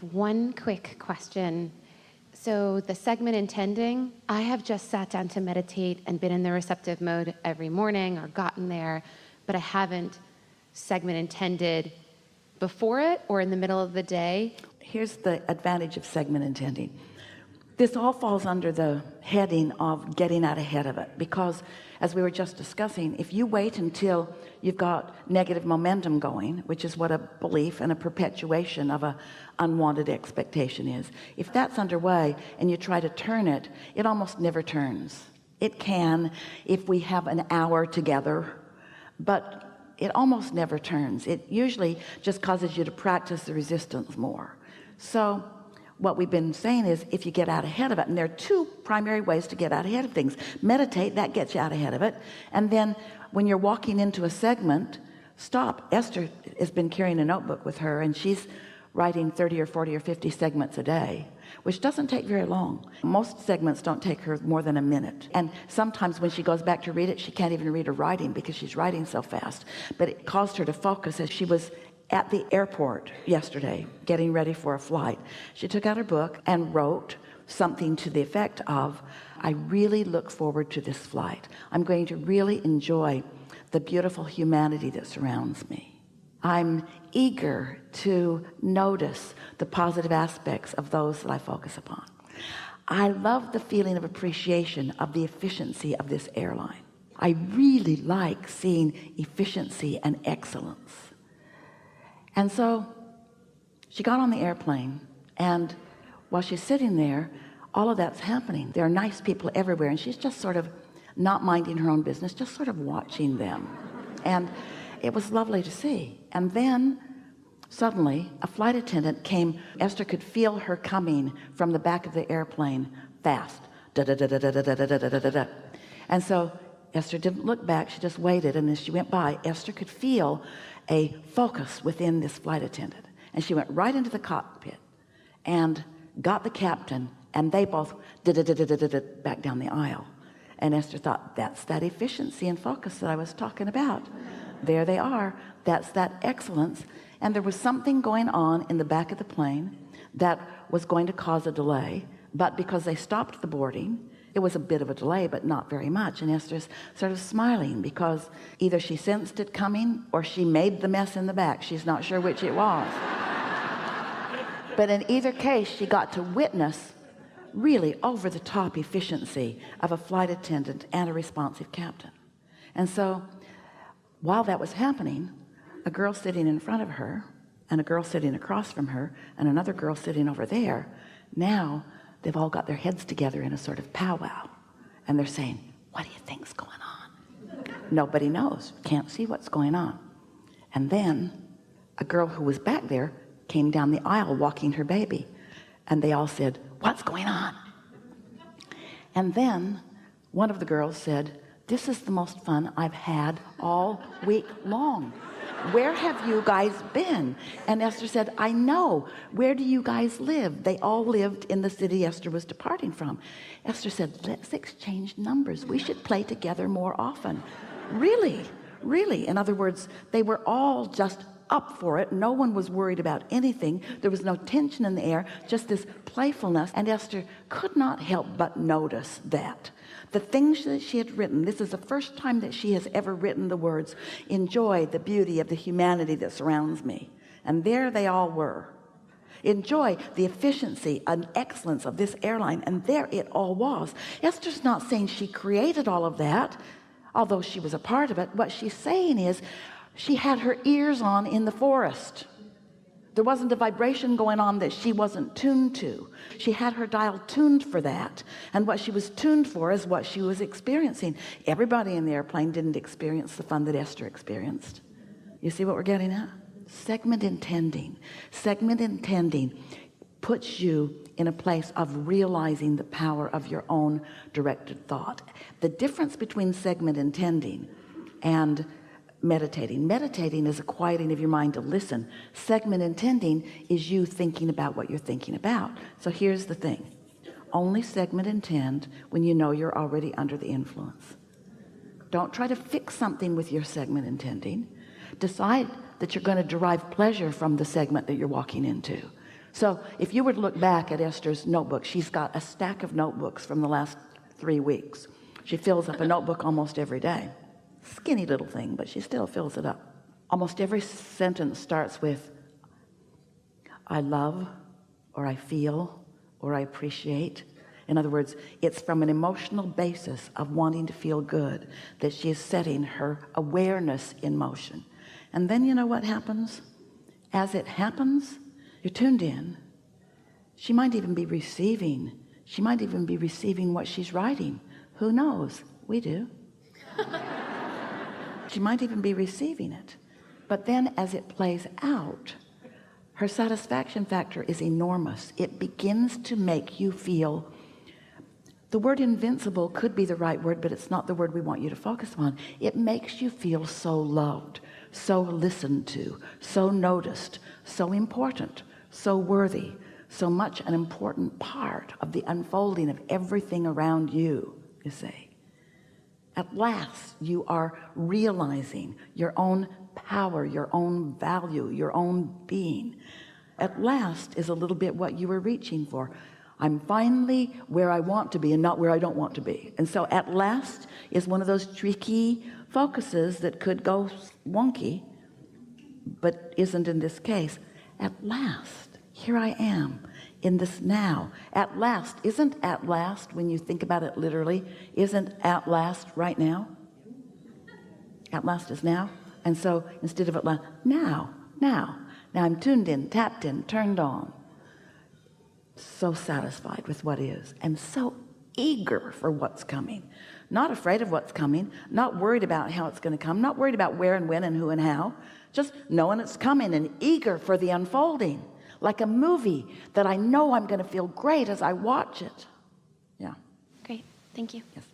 have one quick question. So the segment intending, I have just sat down to meditate and been in the receptive mode every morning or gotten there, but I haven't segment intended before it or in the middle of the day. Here's the advantage of segment intending. This all falls under the heading of getting out ahead of it, because as we were just discussing, if you wait until you've got negative momentum going, which is what a belief and a perpetuation of a unwanted expectation is, if that's underway and you try to turn it, it almost never turns. It can if we have an hour together, but it almost never turns. It usually just causes you to practice the resistance more. So what we've been saying is, if you get out ahead of it, and there are two primary ways to get out ahead of things. Meditate, that gets you out ahead of it. And then when you're walking into a segment, stop. Esther has been carrying a notebook with her, and she's writing 30 or 40 or 50 segments a day, which doesn't take very long. Most segments don't take her more than a minute. And sometimes when she goes back to read it, she can't even read her writing because she's writing so fast. But it caused her to focus as she was at the airport yesterday getting ready for a flight. She took out her book and wrote something to the effect of, I really look forward to this flight. I'm going to really enjoy the beautiful humanity that surrounds me. I'm eager to notice the positive aspects of those that I focus upon. I love the feeling of appreciation of the efficiency of this airline. I really like seeing efficiency and excellence. And so she got on the airplane, and while she's sitting there, all of that's happening. There are nice people everywhere, and she's just sort of not minding her own business, just sort of watching them. And it was lovely to see. And then suddenly a flight attendant came. Esther could feel her coming from the back of the airplane fast. Da, da, da, da, da, da, da, da, da, da, da. And so Esther didn't look back. She just waited. And as she went by, Esther could feel a focus within this flight attendant, and she went right into the cockpit and got the captain, and they both did back down the aisle. And Esther thought, that's that efficiency and focus that I was talking about. There they are. That's that excellence. And there was something going on in the back of the plane that was going to cause a delay, but because they stopped the boarding, it was a bit of a delay, but not very much. And Esther's sort of smiling because either she sensed it coming or she made the mess in the back. She's not sure which it was. But in either case, she got to witness really over-the-top efficiency of a flight attendant and a responsive captain. And so while that was happening, a girl sitting in front of her and a girl sitting across from her and another girl sitting over there, now they've all got their heads together in a sort of powwow, and they're saying, what do you think's going on? Nobody knows, can't see what's going on. And then a girl who was back there came down the aisle walking her baby, and they all said, what's going on? And then one of the girls said, this is the most fun I've had all week long. Where have you guys been? And Esther said, I know. Where do you guys live? They all lived in the city Esther was departing from. Esther said, let's exchange numbers. We should play together more often. Really, really. In other words, they were all just up for it. No one was worried about anything. There was no tension in the air, just this playfulness. And Esther could not help but notice that. The things that she had written, this is the first time that she has ever written the words, enjoy the beauty of the humanity that surrounds me. And there they all were. Enjoy the efficiency and excellence of this airline. And there it all was. Esther's not saying she created all of that, although she was a part of it. What she's saying is she had her ears on in the forest. There wasn't a vibration going on that she wasn't tuned to. She had her dial tuned for that. And what she was tuned for is what she was experiencing. Everybody in the airplane didn't experience the fun that Esther experienced. You see what we're getting at? Segment intending. Segment intending puts you in a place of realizing the power of your own directed thought. The difference between segment intending and meditating is a quieting of your mind to listen. Segment intending is you thinking about what you're thinking about. So here's the thing. Only segment intend when you know you're already under the influence. Don't try to fix something with your segment intending. Decide that you're going to derive pleasure from the segment that you're walking into. So if you were to look back at Esther's notebook, she's got a stack of notebooks from the last 3 weeks. She fills up a notebook almost every day. Skinny little thing, but she still fills it up. Almost every sentence starts with I love, or I feel, or I appreciate. In other words, it's from an emotional basis of wanting to feel good that she is setting her awareness in motion. And then you know what happens? As it happens, you're tuned in. She might even be receiving. She might even be receiving what she's writing. Who knows? We do. She might even be receiving it. But then as it plays out, her satisfaction factor is enormous. It begins to make you feel, the word invincible could be the right word, but it's not the word we want you to focus on. It makes you feel so loved, so listened to, so noticed, so important, so worthy, so much an important part of the unfolding of everything around you, you see. At last, you are realizing your own power, your own value, your own being. At last is a little bit what you were reaching for. I'm finally where I want to be and not where I don't want to be. And so at last is one of those tricky focuses that could go wonky, but isn't in this case. At last, here I am in this now. At last, isn't at last, when you think about it literally, isn't at last right now? At last is now. And so instead of at last, now I'm tuned in, tapped in, turned on. So satisfied with what is, and so eager for what's coming. Not afraid of what's coming, not worried about how it's going to come, not worried about where and when and who and how, just knowing it's coming and eager for the unfolding, like a movie that I know I'm going to feel great as I watch it. Yeah. Great. Thank you. Yes.